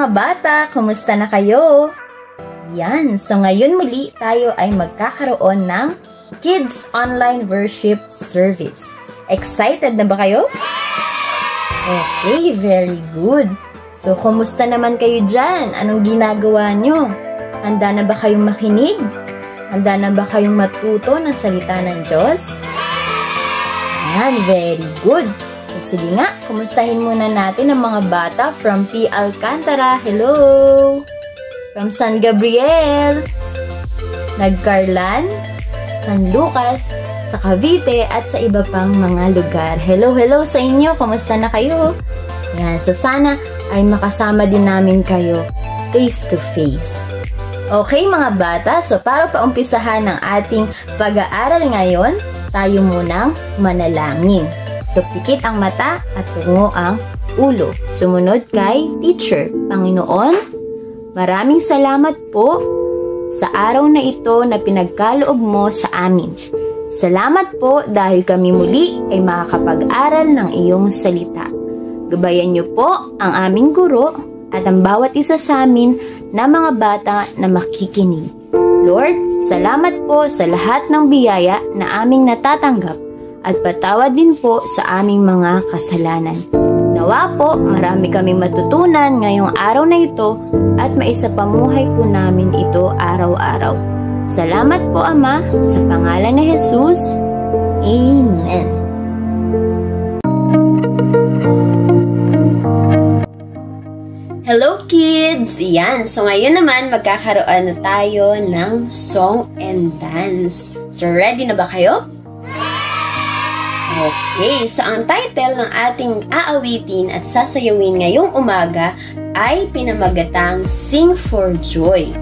mga bata, kumusta na kayo? Yan, so ngayon muli tayo ay magkakaroon ng Kids Online Worship Service. Excited na ba kayo? Okay, very good. So, kumusta naman kayo dyan? Anong ginagawa nyo? Handa na ba kayong makinig? Handa na ba kayong matuto ng salita ng Diyos? Yan, very good. So, sige nga, kumustahin muna natin ang mga bata from P. Alcantara. Hello! From San Gabriel, Nagcarlan, San Lucas, sa Cavite, at sa iba pang mga lugar. Hello, hello sa inyo! Kumusta na kayo? Yan, so sana ay makasama din namin kayo face to face. Okay mga bata, so para paumpisahan ang ating pag-aaral ngayon, tayo munang manalangin. So pikit ang mata at tungo ang ulo. Sumunod kay teacher. Panginoon, maraming salamat po sa araw na ito na pinagkaloob mo sa amin. Salamat po dahil kami muli ay makakapag-aral ng iyong salita. Gabayan niyo po ang aming guro at ang bawat isa sa amin na mga bata na makikinig. Lord, salamat po sa lahat ng biyaya na aming natatanggap at patawad din po sa aming mga kasalanan. Nawa po, marami kaming matutunan ngayong araw na ito at maisapamuhay po namin ito araw-araw. Salamat po, Ama, sa pangalan ni Jesus. Amen. Hello, kids! Yan, so ngayon naman magkakaroon na tayo ng song and dance. So, ready na ba kayo? Okay, so ang title ng ating aawitin at sasayawin ngayong umaga ay pinamagatang Sing for Joy.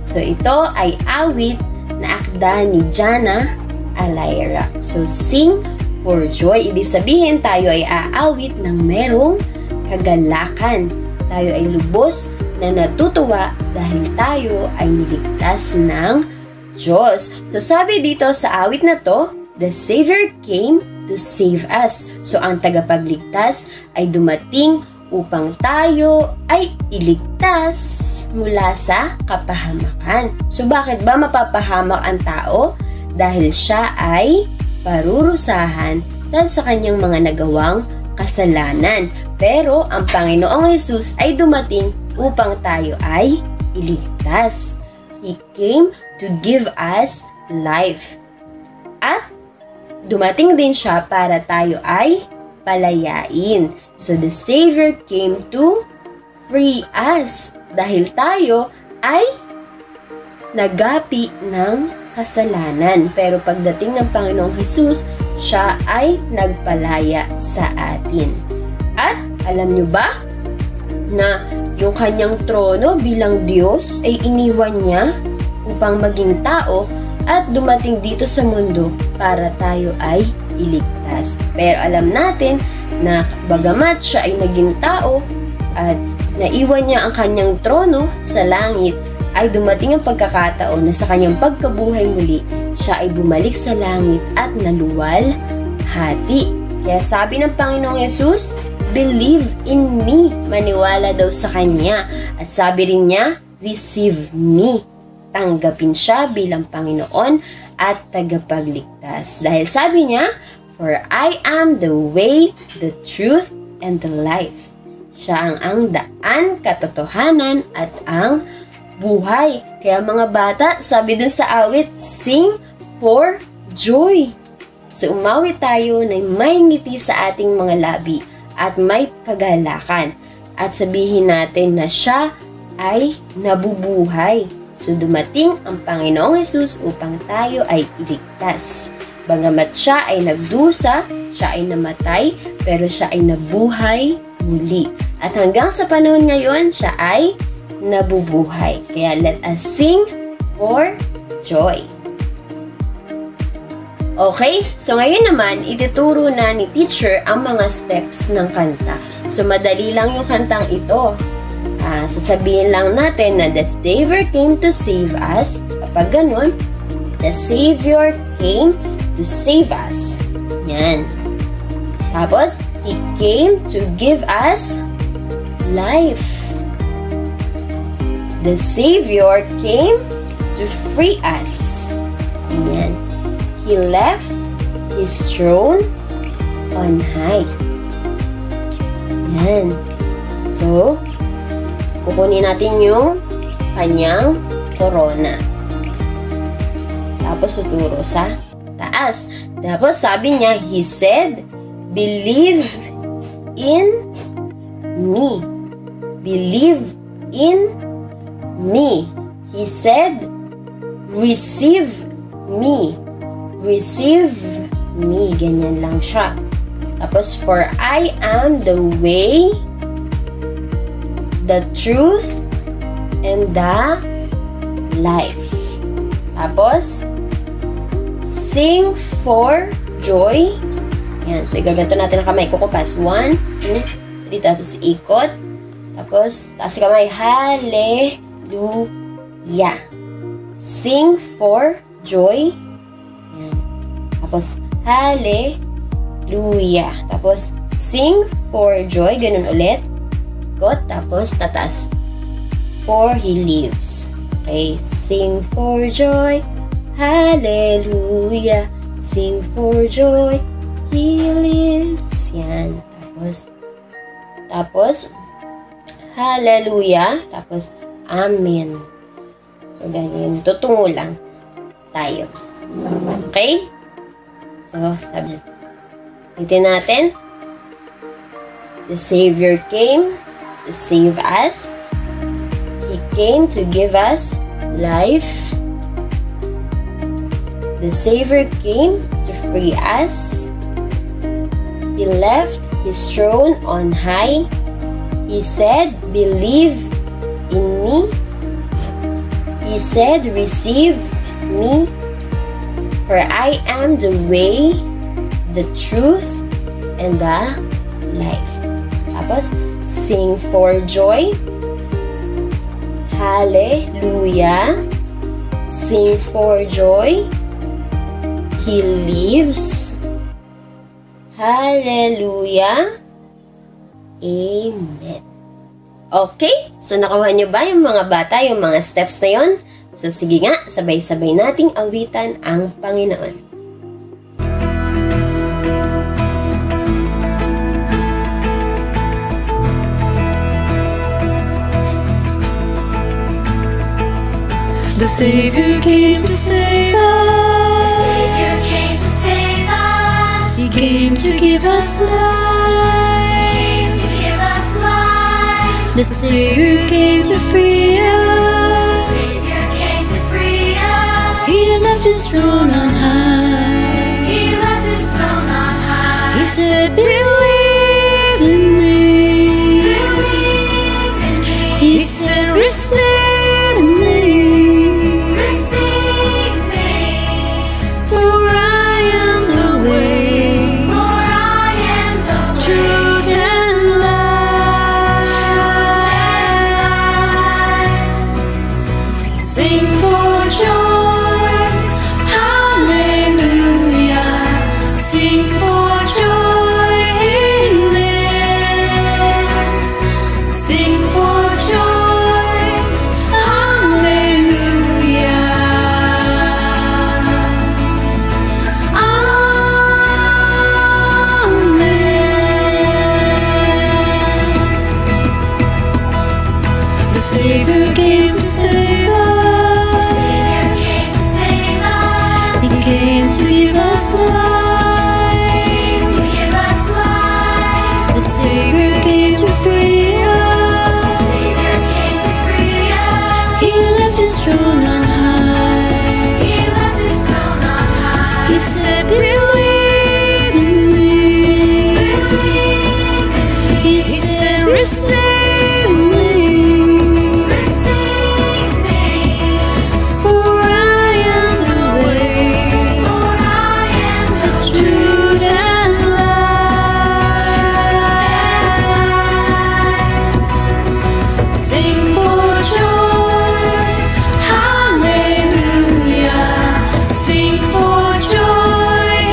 So ito ay awit na akda ni Jana Alayra. So Sing for Joy, ibig sabihin tayo ay aawit ng merong kagalakan. Tayo ay lubos na natutuwa dahil tayo ay niligtas ng Diyos. So sabi dito sa awit na to, the Savior came to save us. So, ang tagapagligtas ay dumating upang tayo ay iligtas mula sa kapahamakan. So, bakit ba mapapahamak ang tao? Dahil siya ay parurusahan dahil sa kanyang mga nagawang kasalanan. Pero, ang Panginoong Hesus ay dumating upang tayo ay iligtas. He came to give us life. At dumating din siya para tayo ay palayain. So, the Savior came to free us dahil tayo ay nagapi ng kasalanan. Pero pagdating ng Panginoong Hesus, siya ay nagpalaya sa atin. At alam nyo ba na yung kanyang trono bilang Diyos ay iniwan niya upang maging tao at dumating dito sa mundo para tayo ay iligtas. Pero alam natin na bagamat siya ay naging tao at naiwan niya ang kanyang trono sa langit, ay dumating ang pagkakataon na sa kanyang pagkabuhay muli, siya ay bumalik sa langit at naluwalhati. Kaya sabi ng Panginoong Hesus, believe in me. Maniwala daw sa Kanya. At sabi rin niya, receive me. Tanggapin siya bilang Panginoon at tagapagligtas. Dahil sabi niya, for I am the way, the truth, and the life. Siya ang daan, katotohanan, at ang buhay. Kaya mga bata, sabi dun sa awit, sing for joy. So umawit tayo na may ngiti sa ating mga labi at may kagalakan. At sabihin natin na siya ay nabubuhay. So, dumating ang Panginoong Hesus upang tayo ay iligtas. Bagamat siya ay nagdusa, siya ay namatay, pero siya ay nabuhay muli. At hanggang sa panahon ngayon, siya ay nabubuhay. Kaya let us sing for joy. Okay, so ngayon naman, ituturo na ni teacher ang mga steps ng kanta. So, madali lang yung kantang ito. Sasabihin lang natin na the Savior came to save us. Kapag ganun, the Savior came to save us. Yan. Tapos, He came to give us life. The Savior came to free us. Ayan. He left His throne on high. Ayan. So, kukunin natin yung kanyang corona. Tapos, tuturo sa taas. Tapos, sabi niya, He said, believe in me. Believe in me. He said, receive me. Receive me. Ganyan lang siya. Tapos, for I am the way, the truth, and the life. Tapos, sing for joy. Yan. So, igaganto natin ang kamay. Kukupas. 1, 2, 3. Tapos, ikot. Tapos, taas yung kamay. Hallelujah. Sing for joy. Yan. Tapos, hallelujah. Tapos, sing for joy. Ganun ulit. Ikot. Tapos, tatas. For He lives. Okay. Sing for joy. Hallelujah. Sing for joy. He lives. Yan. Tapos, hallelujah. Tapos, amen. So, ganyan. Tutungo lang tayo. Okay? So, sabi natin. The Savior came to save us. He came to give us life. The Savior came to free us. He left His throne on high. He said, believe in me. He said, receive me. For I am the way, the truth, and the life. Tapos, sing for joy. Hallelujah. Sing for joy. He lives. Hallelujah. Amen. Okay? So, nakuha nyo ba yung mga bata, yung mga steps na yon? So, sige nga, sabay-sabay nating awitan ang Panginoon. The Savior came to save us. The Savior came to save us. He came to give us life. To give us life. The Savior came to free us. The Savior came to free us. He left His throne on high. He left His throne on high. He said, believe in me. Believe in me. He said, receive me. Receive me. For I am the way, For I am the way, truth, and life. Sing for joy, hallelujah. Sing for joy, He lives. Sing for joy, hallelujah. Amen. The Savior came to save us. Savior came to save us. He came to give us life. To give us life. The Savior came to free us. Savior came to free us. He left His throne on high. He left His throne on high. He said, believe in me. Believe in me. He said, receive me. Receive me. For I am the way, For I am the truth, and life. Sing for joy, hallelujah. Sing for joy,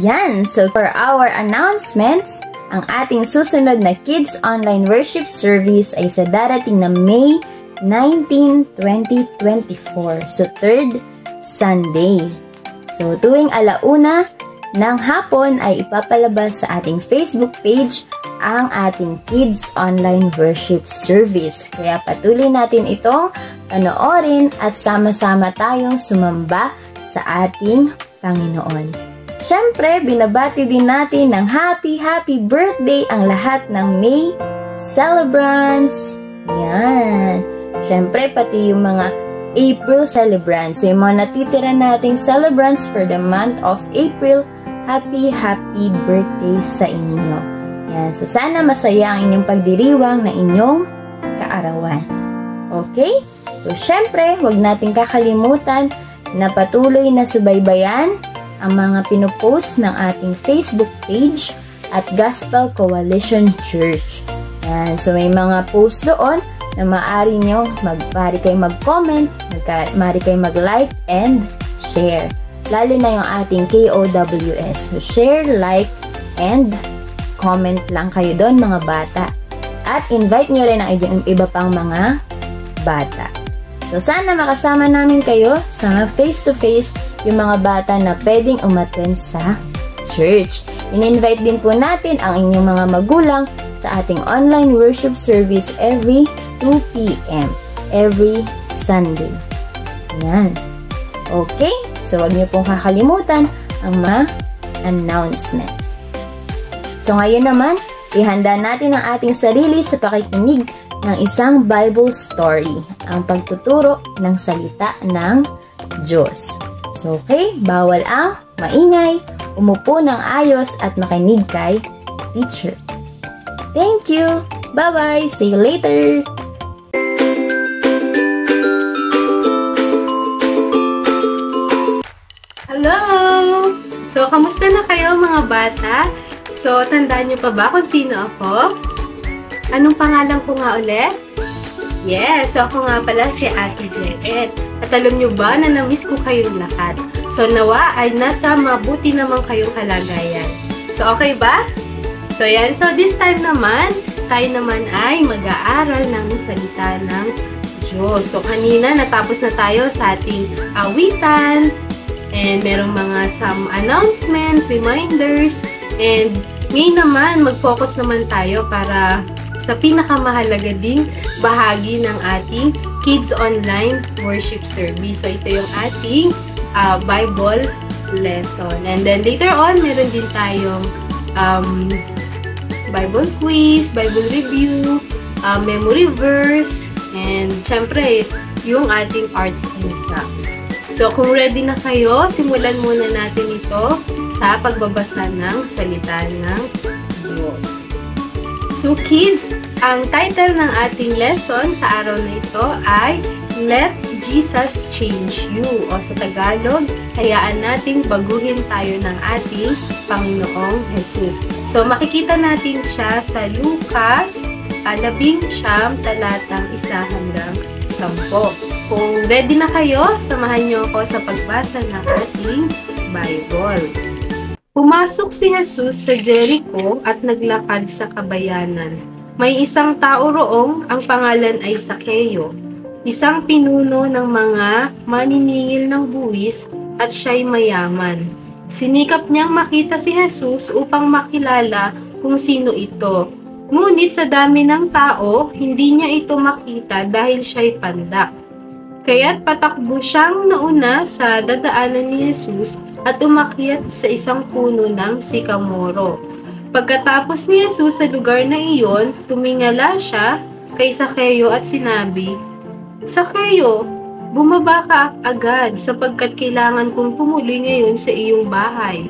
Yan, so for our announcements, ang ating susunod na Kids Online Worship Service ay sa darating na May 19, 2024. So, 3rd Sunday. So, tuwing 1:00 ng hapon ay ipapalabas sa ating Facebook page ang ating Kids Online Worship Service. Kaya patuloy natin itong panoorin at sama-sama tayong sumamba sa ating Panginoon. Siyempre, binabati din natin ng happy birthday ang lahat ng May celebrants. Yan. Siyempre, pati yung mga April celebrants. So, yung mga natitira nating celebrants for the month of April, happy birthday sa inyo. Yan. So, sana masaya ang inyong pagdiriwang na inyong kaarawan. Okay? So, syempre, huwag natin kakalimutan na patuloy na subaybayan ang mga pinupost ng ating Facebook page at Gospel Coalition Church. Yan. So, may mga post doon na maaari nyo, maaari kayong mag-comment, maaari kayong mag-like and share. Lalo na yung ating KOWS. So, share, like, and comment lang kayo doon, mga bata. At invite nyo rin ang iba pang mga bata. So, sana makasama namin kayo sa face-to-face yung mga bata na pwedeng umattend sa church. In-invite din po natin ang inyong mga magulang sa ating online worship service every 2 p.m. every Sunday. Yan. Okay? So, wag niyo pong kakalimutan ang mga announcements. So, ngayon naman, ihanda natin ang ating sarili sa pakikinig ng isang Bible story, ang pagtuturo ng salita ng Diyos. So, okay, bawal ang maingay, umupo ng ayos at makinig kay teacher. Thank you! Bye-bye! See you later! Hello! So, kamusta na kayo mga bata? So, tandaan niyo pa ba kung sino ako? Anong pangalan ko nga ulit? Yes, so ako nga pala si Ate Jeet. At alam nyo ba na namiss ko kayong lahat? So nawa ay nasa mabuti naman kayong kalagayan. So okay ba? So yan, so this time naman, tayo naman ay mag-aaral ng salita ng Diyos. So kanina natapos na tayo sa ating awitan. And merong mga some announcement, reminders. And ngayon naman, mag-focus naman tayo para sa pinakamahalaga ding bahagi ng ating Kids Online Worship Service. So, ito yung ating Bible lesson. And then, later on, meron din tayong Bible quiz, Bible review, memory verse, and syempre, yung ating arts and crafts. So, kung ready na kayo, simulan muna natin ito sa pagbabasa ng salita ng Diyos. So kids, ang title ng ating lesson sa araw na ito ay Let Jesus Change You, o sa Tagalog, hayaan nating baguhin tayo ng ating Panginoong Jesus. So makikita natin siya sa Lucas 19, talatang 1 hanggang 10. Kung ready na kayo, samahan niyo ako sa pagbasa ng ating Bible. Pumasok si Jesus sa Jericho at naglakad sa kabayanan. May isang tao roong ang pangalan ay Sakeo, isang pinuno ng mga maniningil ng buwis at siya'y mayaman. Sinikap niyang makita si Jesus upang makilala kung sino ito. Ngunit sa dami ng tao, hindi niya ito makita dahil siya'y pandak. Kaya't patakbo siyang nauna sa dadaanan ni Jesus at umakyat sa isang puno ng sikamoro. Pagkatapos ni Jesus sa lugar na iyon, tumingala siya kay Sakeo at sinabi, Sakeo, bumaba ka agad sapagkat kailangan kong tumuloy ngayon sa iyong bahay.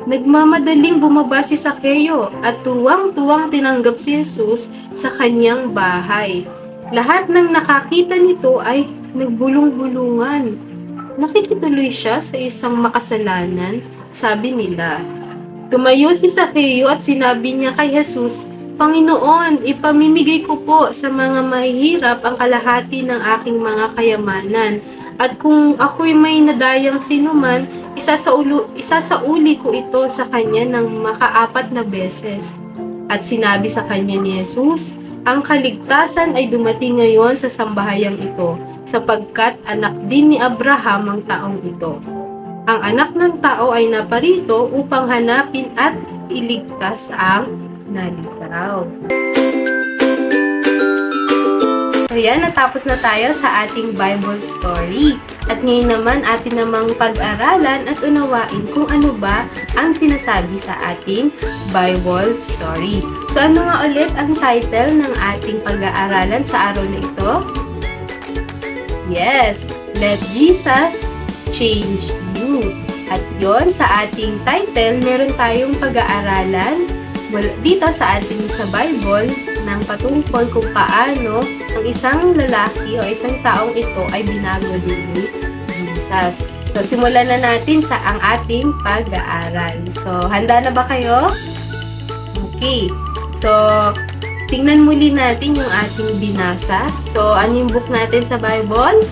Nagmamadaling bumaba si Sakeo at tuwang-tuwang tinanggap si Jesus sa kanyang bahay. Lahat ng nakakita nito ay nagbulong-bulungan. Nakikituloy siya sa isang makasalanan, sabi nila. Tumayo si Sakeo at sinabi niya kay Jesus, Panginoon, ipamimigay ko po sa mga mahihirap ang kalahati ng aking mga kayamanan. At kung ako'y may nadayang sinuman, isasauli ko ito sa kanya ng makaapat na beses. At sinabi sa kanya ni Jesus, ang kaligtasan ay dumating ngayon sa sambahayang ito, sapagkat anak din ni Abraham ang taong ito. Ang anak ng tao ay naparito upang hanapin at iligtas ang nalitaw. So yan, natapos na tayo sa ating Bible story. At ngayon naman, atin namang pag-aralan at unawain kung ano ba ang sinasabi sa ating Bible story. So ano nga ulit ang title ng ating pag-aaralan sa araw na ito? Yes, Let Jesus Change You. At yon sa ating title, meron tayong pag-aaralan dito sa ating sa Bible ng patungkol kung paano ang isang lalaki o isang taong ito ay binago din ni Jesus. So, simulan na natin sa ang ating pag-aaral. So, handa na ba kayo? Okay. So, tingnan muli natin yung ating binasa. So, ano yung book natin sa Bible?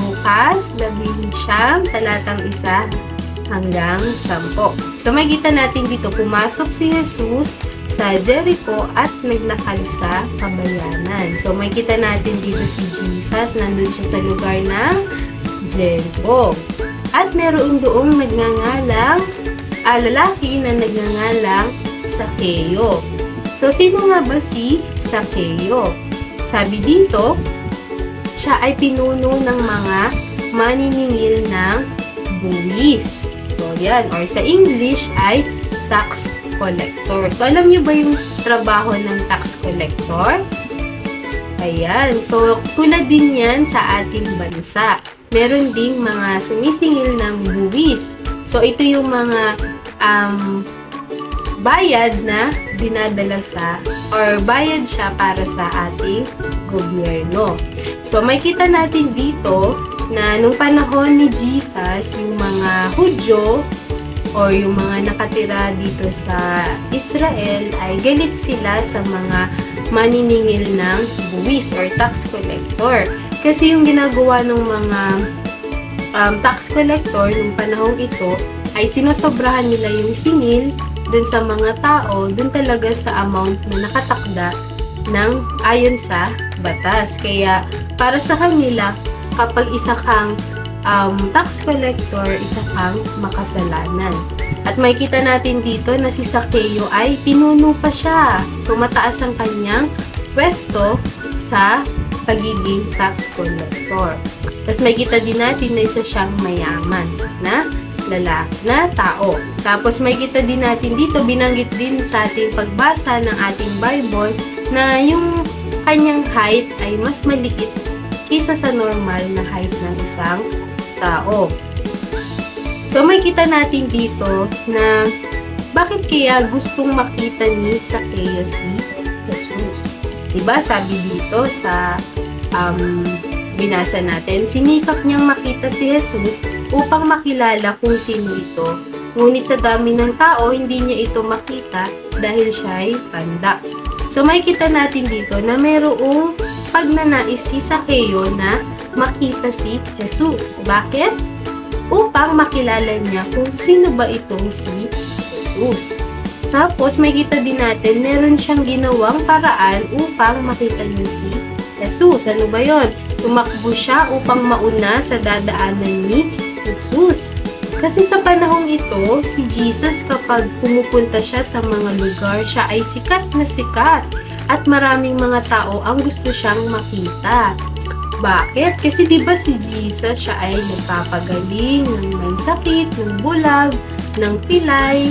Lucas 11, talatang 1 hanggang 10. So, makikita natin dito, pumasok si Jesus sa Jericho at naglakad sa kabayanan. So, makikita natin dito si Jesus, nandun siya sa lugar ng Jericho. At meron doong nagngangalang, lalaki na nagngangalang Sakeo. So, sino nga ba si Sakeo? Sabi dito, siya ay pinuno ng mga maniningil ng buwis. So, yan. Or sa English ay tax collector. So, alam niyo ba yung trabaho ng tax collector? Ayan. So, tulad din yan sa ating bansa. Meron ding mga sumisingil ng buwis. So, ito yung mga bayad na dinadala sa or bayad siya para sa ating gobyerno. So, makikita natin dito na nung panahon ni Jesus, yung mga Hudyo o yung mga nakatira dito sa Israel ay galit sila sa mga maniningil ng buwis or tax collector. Kasi yung ginagawa ng mga tax collector nung panahong ito ay sinosobrahan nila yung singil dun sa mga tao, dun talaga sa amount na nakatakda ng ayon sa batas. Kaya para sa kanila, kapag isa kang tax collector, isa kang makasalanan. At makikita natin dito na si Sakeo ay pinuno pa siya. So, mataas ang kanyang pwesto sa pagiging tax collector. Tapos makikita din natin na isa siyang mayaman na lalaki na tao. Tapos makikita din natin dito, binanggit din sa ating pagbasa ng ating Bible na yung kanyang height ay mas maliit kaysa sa normal na height ng isang tao. So, makikita natin dito na bakit kaya gustong makita ni Sakeo si Jesus. Diba, sabi dito sa binasa natin, sinikap niyang makita si Jesus upang makilala kung sino ito. Ngunit sa dami ng tao, hindi niya ito makita dahil siya ay tanda. So, makikita natin dito na mayroong pagnanais si Sakeo na makita si Jesus. Bakit? Upang makilala niya kung sino ba itong si Jesus. Tapos, makikita din natin, meron siyang ginawang paraan upang makita niya si Jesus. Ano ba yon? Tumakbo siya upang mauna sa dadaanan ni Jesus. Kasi sa panahong ito, si Jesus kapag pumupunta siya sa mga lugar, siya ay sikat na sikat. At maraming mga tao ang gusto siyang makita. Bakit? Kasi diba si Jesus, siya ay nagpapagaling ng may sakit, ng bulag, ng pilay.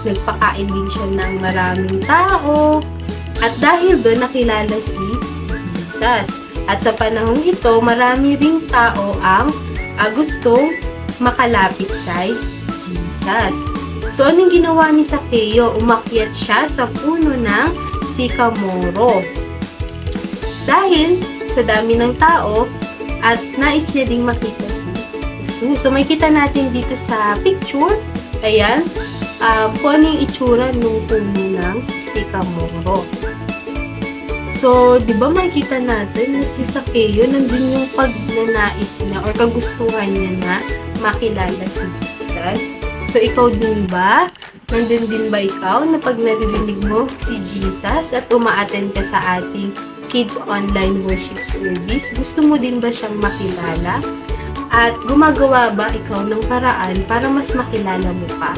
Nagpakain din siya ng maraming tao. At dahil doon, nakilala si Jesus. At sa panahong ito, marami ring tao ang gustong makalapit kay Jesus. So, anong ginawa ni Sakeo? Umakyat siya sa puno ng sikamoro. Dahil sa dami ng tao at nais niya ding makita si Jesus. So, makikita natin dito sa picture, ayan, kung ano yung itsura ng puno ng sikamoro. So, di ba makikita natin na si Zacchaeus, nandun yung pagnanais niya or kagustuhan niya na makilala si Jesus. So, ikaw din ba? Nandun din ba ikaw na pag naririnig mo si Jesus at uma-attend ka sa ating Kids Online Worship Service? Gusto mo din ba siyang makilala? At gumagawa ba ikaw ng paraan para mas makilala mo pa?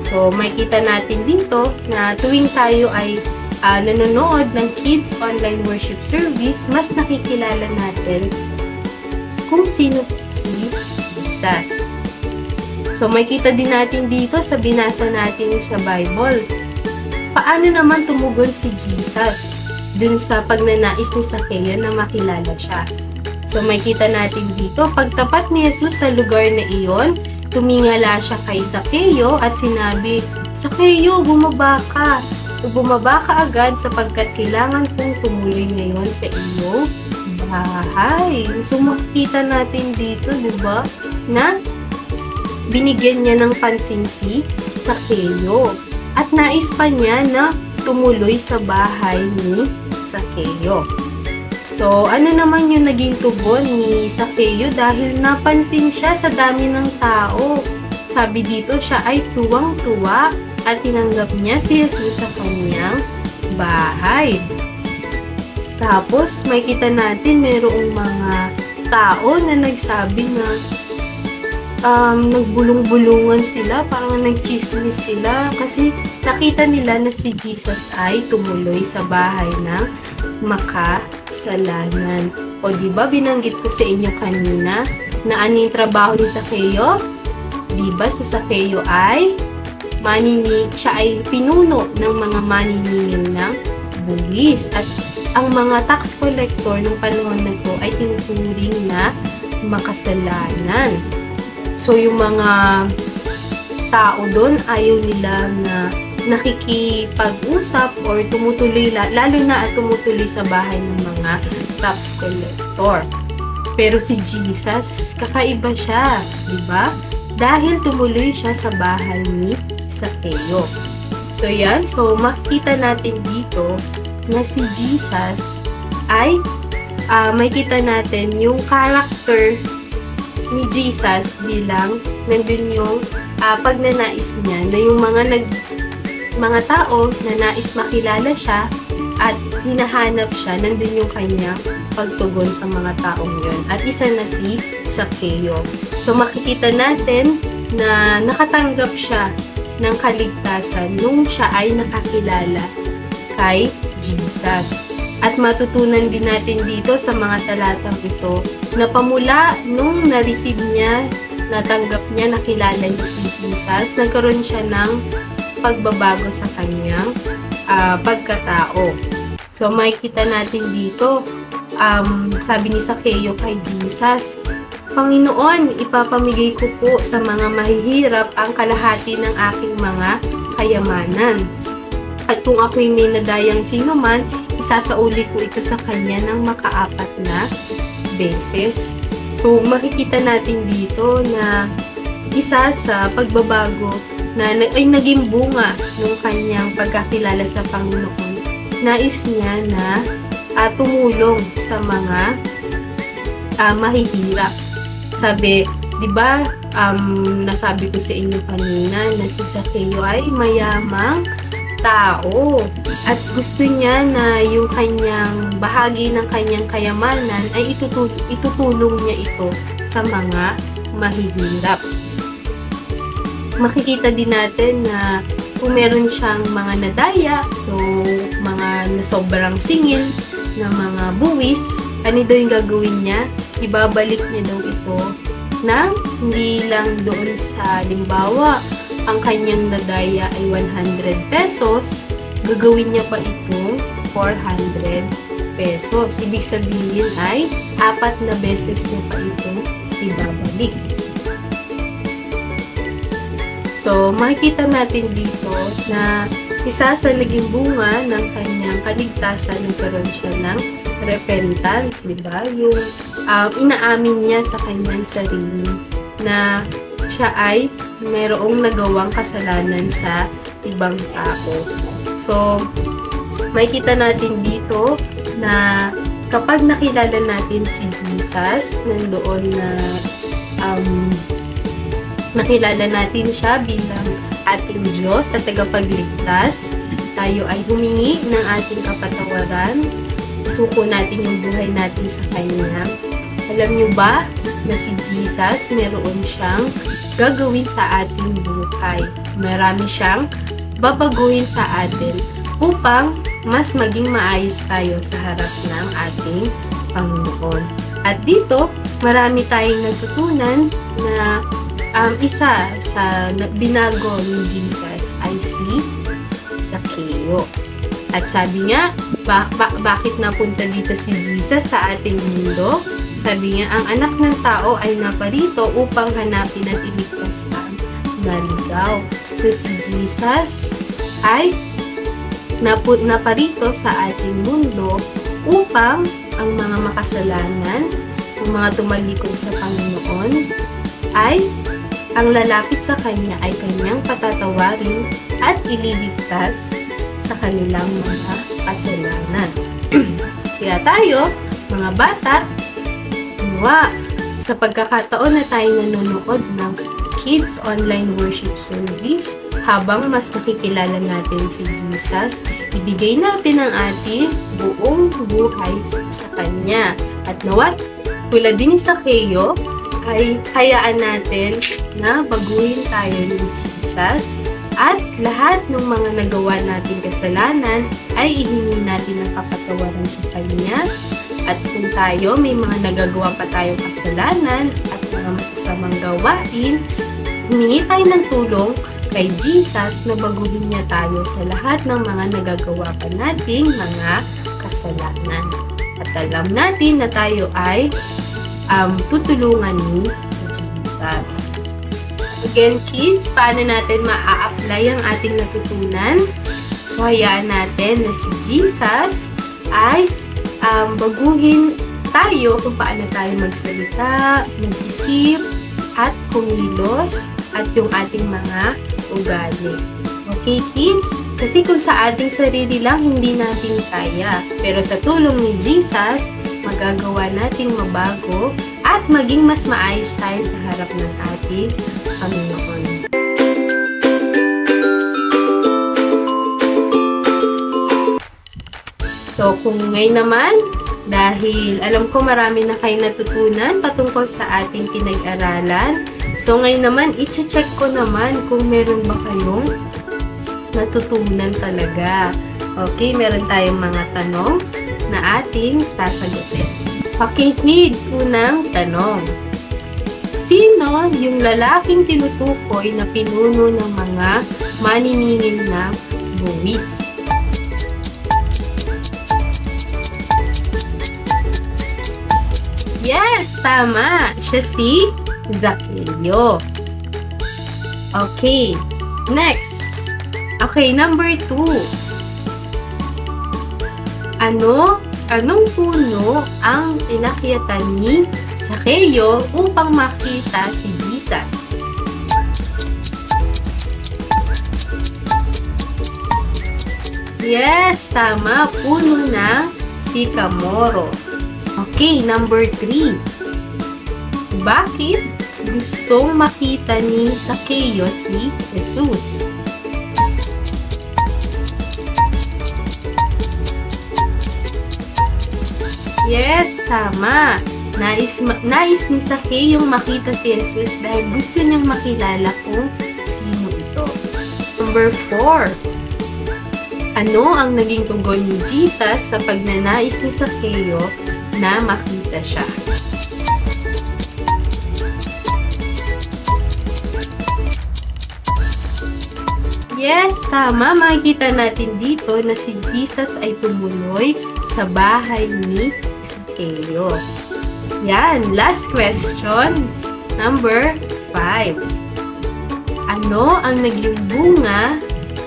So, makikita natin dito na tuwing tayo ay nanonood ng Kids Online Worship Service, mas nakikilala natin kung sino si Jesus. So, makikita din natin dito sa binasa natin sa Bible. Paano naman tumugon si Jesus dun sa pagnanais ni Zacchaeus na makilala siya? So, makikita natin dito, pagtapat ni Jesus sa lugar na iyon, tumingala siya kay Zacchaeus at sinabi, "Zacchaeus, bumaba ka. Bumaba ka agad sapagkat kailangan kong tumuloy ngayon sa iyong bahay." So, makikita natin dito, diba, na binigyan niya ng pansin si Zacchaeus. At nais pa niya na tumuloy sa bahay ni Zacchaeus. So, ano naman yung naging tugon ni Zacchaeus dahil napansin siya sa dami ng tao. Sabi dito, siya ay tuwang-tuwa at tinanggap niya si Jesus sa kanyang bahay. Tapos, makikita natin mayroong mga tao na nagsabi na nagbulong-bulungan sila, parang nagchismis sila kasi nakita nila na si Jesus ay tumuloy sa bahay ng makasalanan. O diba, binanggit ko sa inyo kanina na ano yung trabaho ni Zacchaeus? Diba, si Zacchaeus ay siya ay pinuno ng mga maniningil ng buwis. At ang mga tax collector ng panahon na ito ay tinuturing na makasalanan. So, yung mga tao doon, ayaw nila na nakikipag-usap or tumutuloy, lalo na at tumutuloy sa bahay ng mga tax collector. Pero si Jesus, kakaiba siya, di ba? Dahil tumuloy siya sa bahay ni Zacchaeus. So, yan. So, makikita natin dito na si Jesus ay makikita natin yung character ni Jesus bilang nandun yung pagnanais niya na yung mga tao na nais makilala siya at hinahanap siya, nandun yung kanyang pagtugon sa mga taong yun. At isa na si Zacchaeus. So, makikita natin na nakatanggap siya ng kaligtasan nung siya ay nakakilala kay Jesus. At matutunan din natin dito sa mga talatang ito na pamula nung na-receive niya, natanggap niya, nakilala niya si Jesus, nagkaroon siya ng pagbabago sa kanyang pagkatao. So, makikita natin dito, sabi ni Zacchaeus kay Jesus, "Panginoon, ipapamigay ko po sa mga mahihirap ang kalahati ng aking mga kayamanan. At kung ako'y may nadayang sinuman, isasauli ko ito sa kanya ng makaapat na beses." So, makikita natin dito na isa sa pagbabago na ay naging bunga ng kanyang pagkakilala sa Panginoon. Nais niya na tumulong sa mga mahihirap. Sabi, di ba, nasabi ko sa inyo kanina na si Zacchaeus ay mayamang tao at gusto niya na yung kanyang bahagi ng kanyang kayamanan ay itutulong niya ito sa mga mahihirap. Makikita din natin na kung meron siyang mga nadaya, so mga nasobrang singil na mga buwis, ano daw yung gagawin niya? Ibabalik niya daw ito na hindi lang doon sa limbawa ang kanyang nadaya ay 100 pesos, gagawin niya pa itong 400 pesos. Ibig sabihin ay 4 na beses niya pa itong ibabalik. So, makikita natin dito na isa sa naging bunga ng kanyang kaligtasan, nagkaroon siya ng repentance, di ba? Yung inaamin niya sa kanyang sarili na siya ay mayroong nagawang kasalanan sa ibang tao. So, makikita natin dito na kapag nakilala natin si Jesus, nandoon na nakilala natin siya bilang ating Diyos at tagapagligtas, tayo ay humingi ng ating kapatawaran, suko natin yung buhay natin sa Kanya. Alam niyo ba na si Jesus, meron siyang gagawin sa ating buhay. Marami siyang babaguhin sa atin upang mas maging maayos tayo sa harap ng ating Panginoon. At dito, marami tayong natutunan na isa sa binago ni Jesus ay si Zaccheo. At sabi niya, bakit napunta dito si Jesus sa ating mundo? Sabi niya, ang anak ng tao ay naparito upang hanapin at iligtas ang naligaw. So si Jesus ay naparito sa ating mundo upang ang mga makasalanan, ang mga tumalikod sa Panginoon, ay ang lalapit sa Kanya ay Kanyang patatawarin at ililigtas sa kanilang mga kasalanan. Kaya tayo, mga bata, sa pagkakataon na tayo nanonood ng Kids Online Worship Service, habang mas nakikilala natin si Jesus, ibigay natin ang ating buong buhay sa Kanya. At nawat, tulad din ni Zaccheo, ay hayaan natin na baguhin tayo ni Jesus at lahat ng mga nagawa natin kasalanan ay ihingi natin ang kapatawaran sa Kanya. At kung tayo may mga nagagawa pa tayong kasalanan at mga masasamang gawain, humingi tayo ng tulong kay Jesus na baguhin niya tayo sa lahat ng mga nagagawa pa nating mga kasalanan. At alam natin na tayo ay tutulungan ni Jesus. Again, kids, paano natin maa-apply ang ating natutunan? So, hayaan natin na si Jesus ay baguhin tayo kung paano tayo magsalita, mag-isip, at kumilos, at yung ating mga ugali. Okay, kids? Kasi kung sa ating sarili lang, hindi natin kaya. Pero sa tulong ni Jesus, magagawa nating mabago at maging mas maayos tayo sa harap ng ating Panginoon. So, kung ngayon naman, dahil alam ko marami na kayo natutunan patungkol sa ating pinag-aralan, so ngayon naman, i-check ko naman kung meron ba kayong natutunan talaga. Okay, meron tayong mga tanong na ating sasagutin. Okay, kids, unang tanong. Sino yung lalaking tinutukoy na pinuno ng mga maniningil na buwis? Yes, tama. Siya si Zaccheo. Okay, next. Okay, number 2. Anong puno ang inakyatan ni Zaccheo upang makita si Jesus? Yes, tama. Puno ng sikamoro. Okay, number 3. Bakit gustong makita ni Zaccheo si Jesus? Yes, tama. Nais ni Zaccheo makita si Jesus dahil gusto niyang makilala kung sino ito. Number 4. Ano ang naging tugon ni Jesus sa pagnanais ni Zaccheo na makita siya? Yes, tama. Makikita natin dito na si Jesus ay tumuloy sa bahay ni Zaccheo. Yan, last question. Number 5. Ano ang naging bunga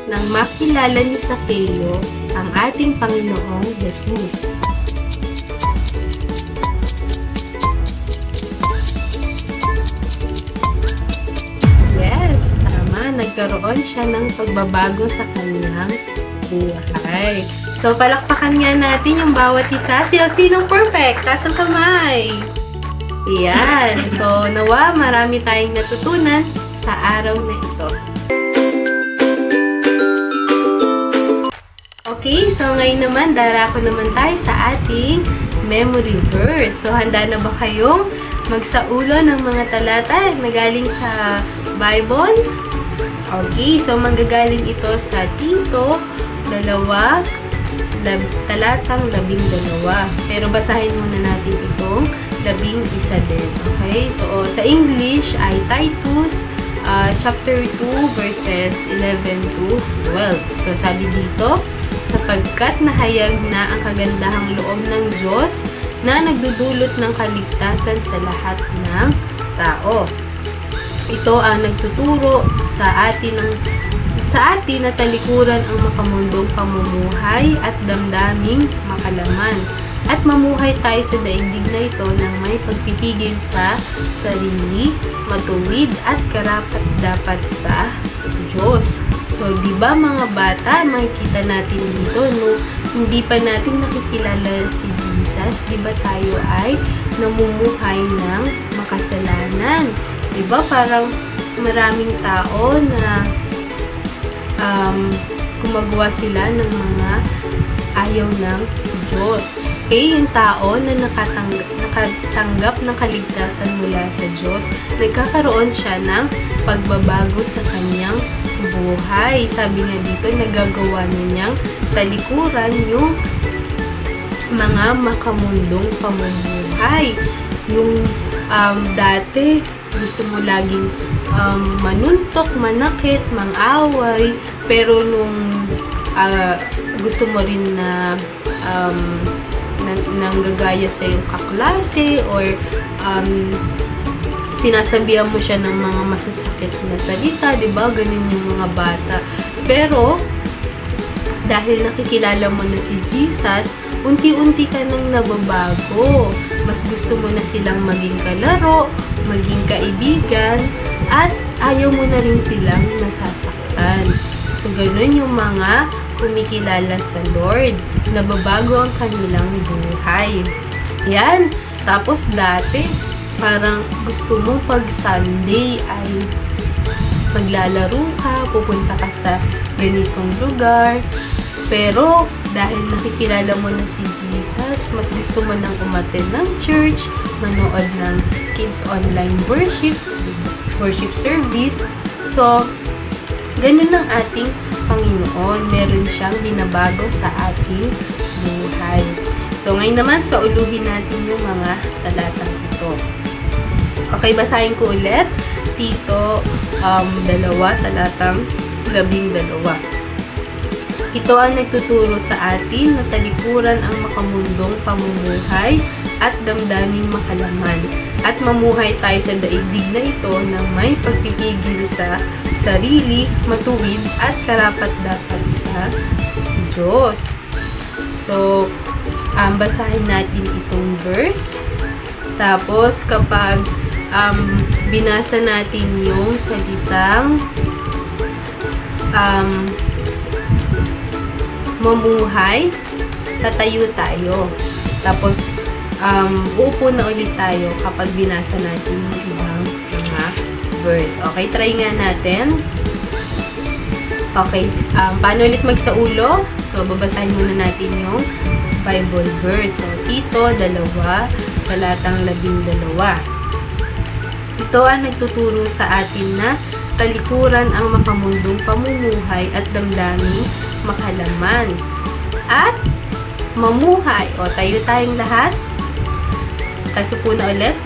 nang makilala ni Zaccheo ang ating Panginoong Jesus? Yes, tama. Nagkaroon siya ng pagbabago sa kanyang buhay. So, palakpakan nga natin yung bawat isa. Sinong perfect? Taas ang kamay. Ayan. So, nawa, marami tayong natutunan sa araw na ito. Okay, so ngayon naman, darako naman tayo sa ating memory verse. So, handa na ba kayong magsaulo ng mga talata na galing sa Bible? Okay, so manggagaling ito sa Tito 2, talatang 12. Pero basahin muna natin itong 11 din. Okay, so sa English ay Titus chapter 2 verses 11 to 12. So sabi dito, sapagkat nahayag na ang kagandahang loob ng Diyos na nagdudulot ng kaligtasan sa lahat ng tao. Ito ang nagtuturo sa atin na talikuran ang makamundong pamumuhay at damdaming makalaman. At mamuhay tayo sa daigdig na ito ng may pagpipigil sa sarili, matuwid at karapat-dapat sa Diyos. So, di ba mga bata, makikita natin dito, no, hindi pa natin nakikilala si Jesus, di ba tayo ay namumuhay ng makasalanan? Di ba parang maraming tao na gumagawa sila ng mga ayaw ng Diyos. Okay, yung tao na nakatanggap ng kaligtasan mula sa Diyos, nagkakaroon siya ng pagbabago sa kanyang buhay. Sabi nga dito, nagagawa niyang talikuran yung mga makamundong pamumuhay. Yung dati, gusto mo laging manuntok, manakit, mang-away, pero nung gusto mo rin na nanggagaya sa iyong kaklase or sinasabihan mo siya ng mga masasakit na salita, diba? Ganun yung mga bata. Pero, dahil nakikilala mo na si Jesus, unti-unti ka nang nababago. Mas gusto mo na silang maging kalaro, maging kaibigan, at ayaw mo na rin silang nasasaktan. So, ganun yung mga kumikilala sa Lord. Nababago ang kanilang buhay. Yan. Tapos dati, parang gusto mo pag Sunday ay maglalaro ka, pupunta ka sa ganitong lugar. Pero, dahil nakikilala mo na si Jesus, mas gusto mo nang umattend ng church, manood ng kids online worship service. So, ganun ang ating Panginoon. Meron siyang binabago sa ating buhay. So, ngayon naman, sauluhin natin yung mga talatang ito. Okay, basahin ko ulit. Tito 2, talatang 12. Ito ang nagtuturo sa atin na talikuran ang makamundong pamumuhay at damdaming makalaman. At mamuhay tayo sa daigdig na ito ng may pagpipigil sa sarili, matuwid at karapat-dapat sa Diyos. So, basahin natin itong verse. Tapos, kapag binasa natin yung salitang mamuhay, tatayo tayo. Tapos, uupo na ulit tayo kapag binasa natin yung ibang mga verse. Okay, try nga natin. Okay, paano ulit magsaulo? So, babasahin muna natin yung Bible verse. So, Tito 2, talatang 12. Ito ang nagtuturo sa atin na talikuran ang makamundong pamumuhay at damdaming makalaman. At mamuhay. O, tayo tayong lahat. Kasupo na ulit.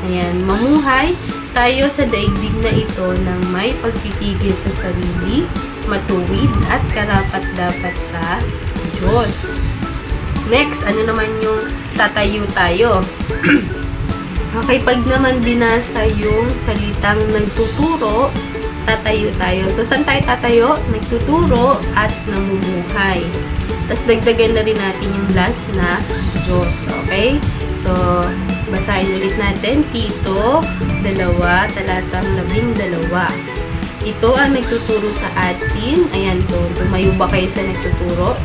Ayan, mamuhay tayo sa daigdig na ito ng may pagpipigil sa sarili, matuwid at karapat-dapat sa Diyos. Next, ano naman yung tatayo tayo? Okay, pag naman binasa yung salitang nagtuturo, tatayo tayo. So, saan tayo tatayo? Nagtuturo at namumuhay. Tapos, dagdagan na rin natin yung last na Diyos. Okay? So, basahin ulit natin. Tito 2, talatang 12. Ito ang nagtuturo sa atin. Ayan, so, tumayo ba kayo sa nagtuturo?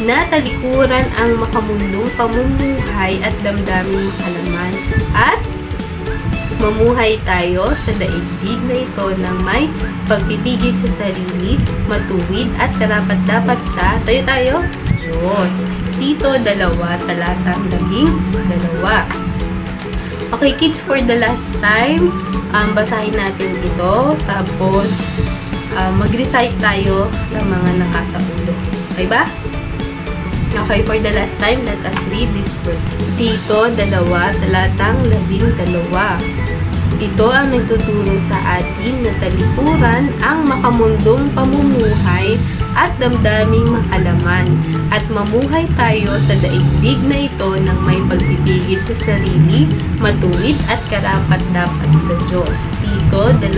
na talikuran ang makamundong pamumuhay at damdaming makalaman. At mamuhay tayo sa daigdig na ito ng may pagpipigil sa sarili, matuwid at karapat-dapat sa tayo, Diyos. Tito 2, talatang 12. Okay, kids, for the last time, basahin natin ito. Tapos, mag-recite tayo sa mga nakasa ulo. Okay ba? Okay, for the last time, let us read this verse. Tito 2, talatang 12. Ito ang nagtuturo sa atin na talikuran ang makamundong pamumuhay at damdaming makalaman at mamuhay tayo sa daigdig na ito ng may pagpipigil sa sarili, matuwid at karapat-dapat sa Diyos. Tito 2,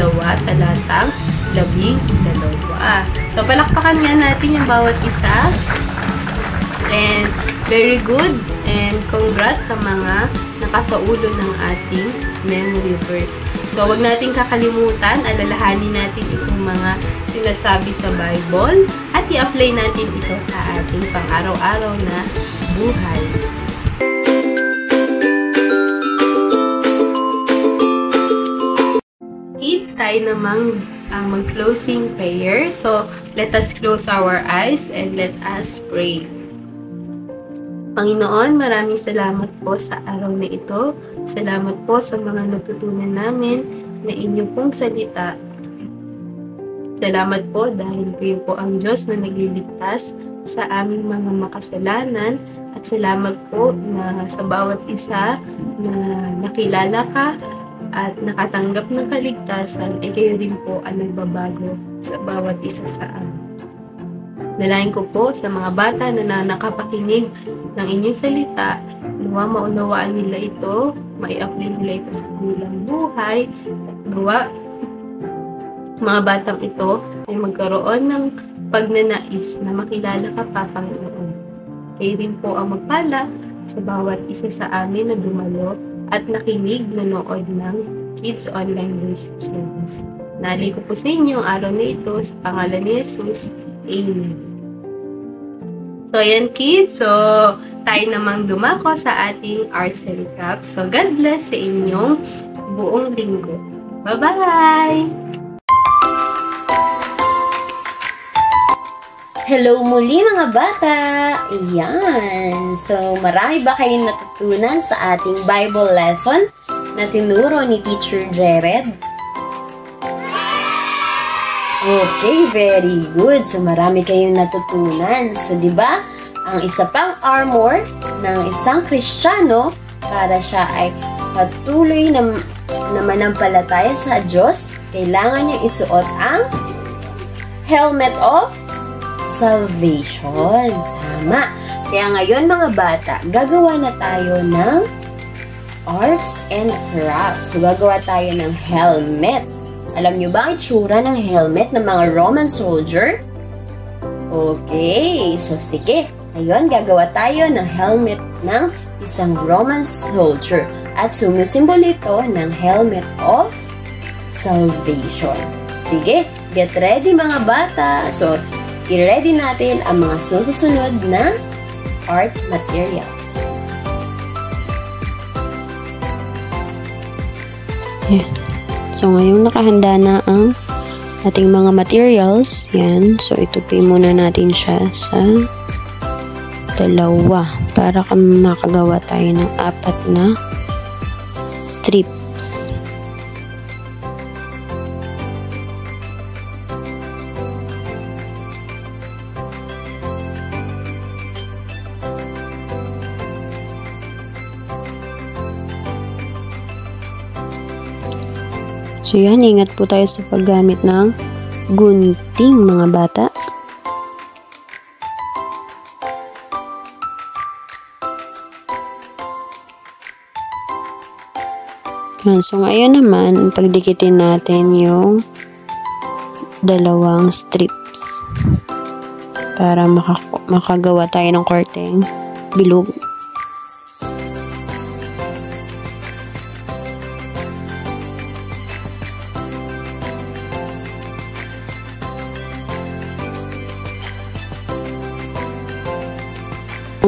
talatang 12. So, palakpakan nga natin yung bawat isa. And very good. And congrats sa mga nakasaulo ng ating memory verse. So, wag natin kakalimutan, alalahanin natin itong mga sinasabi sa Bible at i-apply natin ito sa ating pang-araw-araw na buhay. Kids, tayo namang mag-closing prayer. So, let us close our eyes and let us pray. Panginoon, maraming salamat po sa araw na ito. Salamat po sa mga natutunan namin na inyo pong salita. Salamat po dahil kayo po ang Diyos na nagliligtas sa aming mga makasalanan. At salamat po na sa bawat isa na nakilala ka at nakatanggap ng kaligtasan, ay kayo rin po ang nagbabago sa bawat isa sa amin. Nalain ko po sa mga bata na nakapakinig ng inyong salita, nawa maunawaan nila ito, mai-apply nila ito sa kanilang buhay, at nawa mga batang ito ay magkaroon ng pagnanais na makilala ka pa, Panginoon. Kayo rin po ang magpala sa bawat isa sa amin na dumalo at nakinig, nanood ng Kids Online Worship Service. Nalay ko po sa inyo ang araw na ito sa pangalan ni Jesus. Amen. So, ayan kids. So, tayo namang dumako sa ating arts and crafts. So, God bless sa inyong buong linggo. Bye-bye! Hello muli mga bata! Ayan! So, marami ba kayong natutunan sa ating Bible lesson na tinuro ni Teacher Jared? Okay, very good. So, marami kayong natutunan. So, di ba, ang isa pang armor ng isang Kristiyano para siya ay patuloy na manampalataya sa Diyos, kailangan niya isuot ang helmet of salvation. Tama. Kaya ngayon mga bata, gagawa na tayo ng arts and crafts. So, gagawa tayo ng helmet. Alam nyo ba ang itsura ng helmet ng mga Roman soldier? Okay. So, sige. Ngayon, gagawa tayo ng helmet ng isang Roman soldier. At sumisimbolo ito ng helmet of salvation. Sige. Get ready mga bata. So, i-ready natin ang mga susunod na art materials. Yeah. So, ngayong nakahanda na ang ating mga materials, yan. So, itupi muna natin siya sa 2 para makagawa tayo ng 4 na strips. So yan, ingat po tayo sa paggamit ng gunting mga bata. Yan, so ngayon naman, pagdikitin natin yung 2 strips para makagawa tayo ng korteng bilog.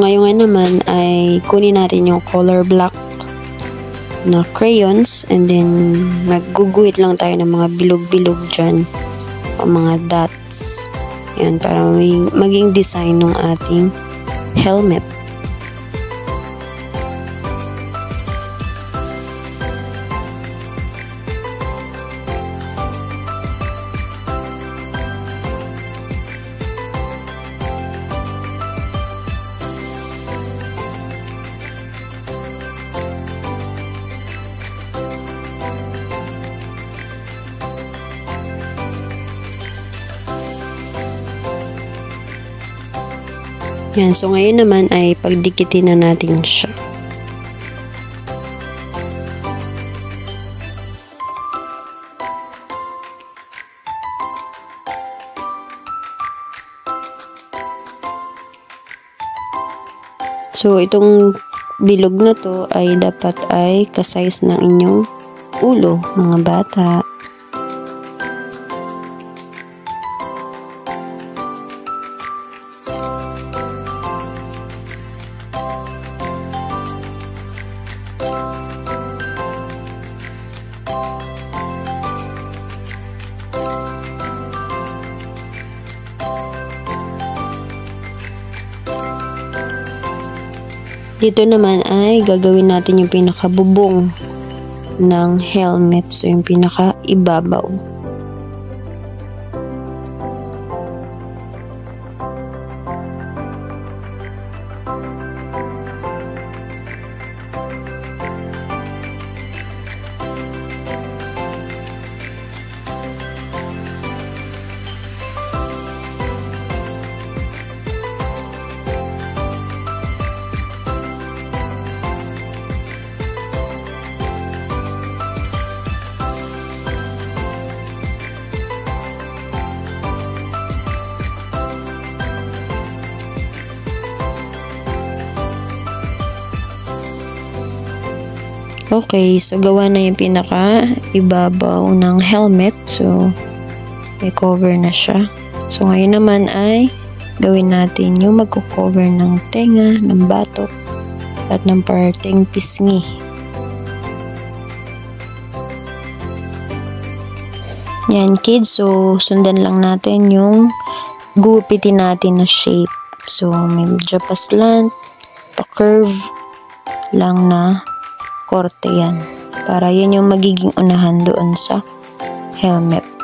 ngayon nga naman ay kunin natin yung color block na crayons and then magguguhit lang tayo ng mga bilog-bilog dyan o mga dots. Yan, para maging design ng ating helmet. Yan, so ngayon naman ay pagdikitin na natin siya. So itong bilog na to ay dapat ay kasize ng inyong ulo, mga bata. Dito naman ay gagawin natin yung pinakabubong ng helmet. So, yung pinaka-ibabaw. Okay, so gawa na yung pinaka-ibabaw ng helmet. So, may cover na siya. So, ngayon naman ay gawin natin yung magko-cover ng tenga, ng batok, at ng parteng pisngi. Yan kids, so sundan lang natin yung gupitin natin na shape. So, medyo pa-slant, pa-curve lang na korte yan. Para yan yung magiging unahan doon sa helmet.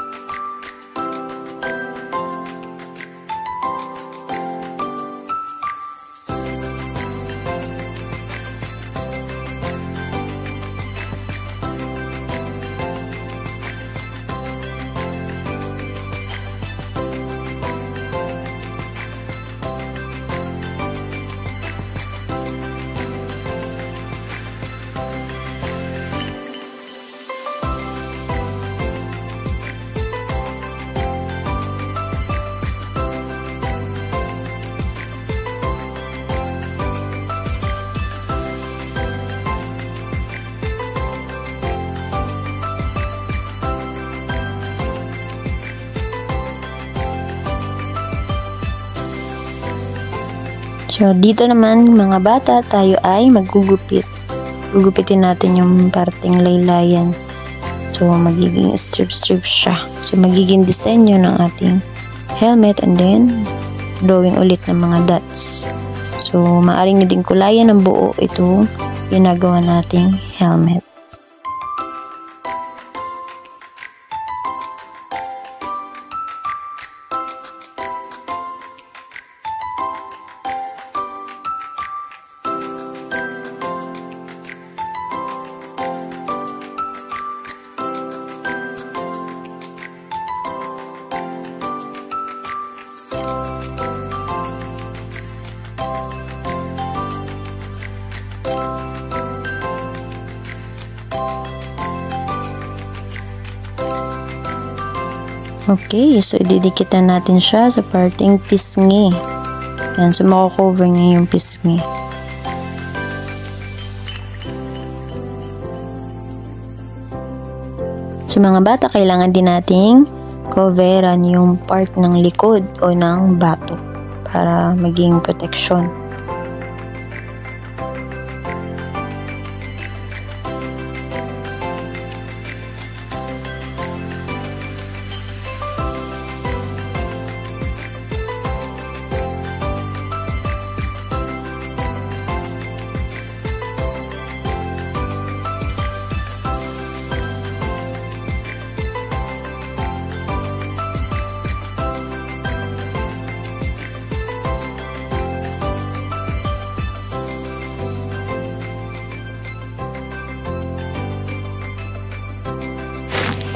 So, dito naman mga bata, tayo ay maggugupit. Gugupitin natin yung parteng laylayan. So, magiging strip-strip siya. So, magiging disenyo ng ating helmet and then drawing ulit ng mga dots. So, maaring na din kulayan ng buo itong ginagawa nating helmet. Okay, so ididikitan natin siya sa parteng pisngi. Yan, so mako-cover niya yung pisngi. So mga bata, kailangan din nating coveran yung part ng likod o ng batok para maging protection.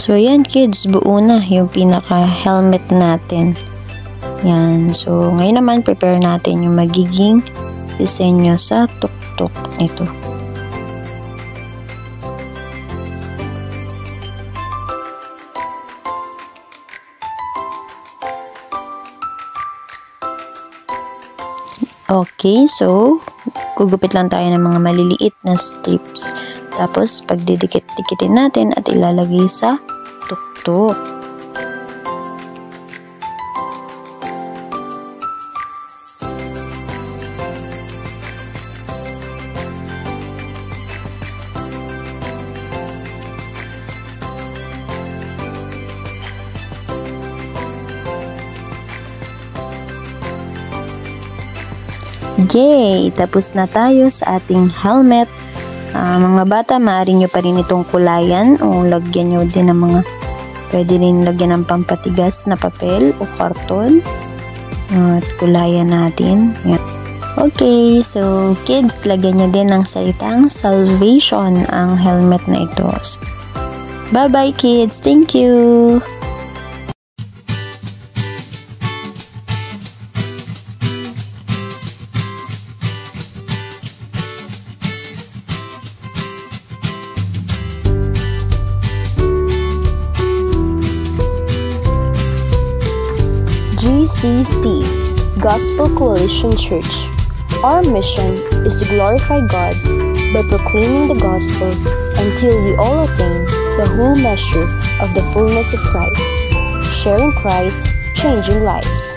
So, yan kids, buo na yung pinaka-helmet natin. Yan. So, ngayon naman, prepare natin yung magiging disenyo sa tuktok nito. Okay, so, gugupit lang tayo ng mga maliliit na strips. Tapos, pagdidikit-dikitin natin at ilalagay sa tuktok. Yay! Tapos na tayo sa ating helmet. Mga bata, maaari nyo pa rin itong kulayan o lagyan nyo din ng mga, pwede rin lagyan ng pampatigas na papel o karton. At kulayan natin. Yan. Okay, so kids, lagyan nyo din ng salitang salvation ang helmet na ito. Bye-bye kids! Thank you! GCC, Gospel Coalition Church. Our mission is to glorify God by proclaiming the gospel until we all attain the whole measure of the fullness of Christ, sharing Christ, changing lives.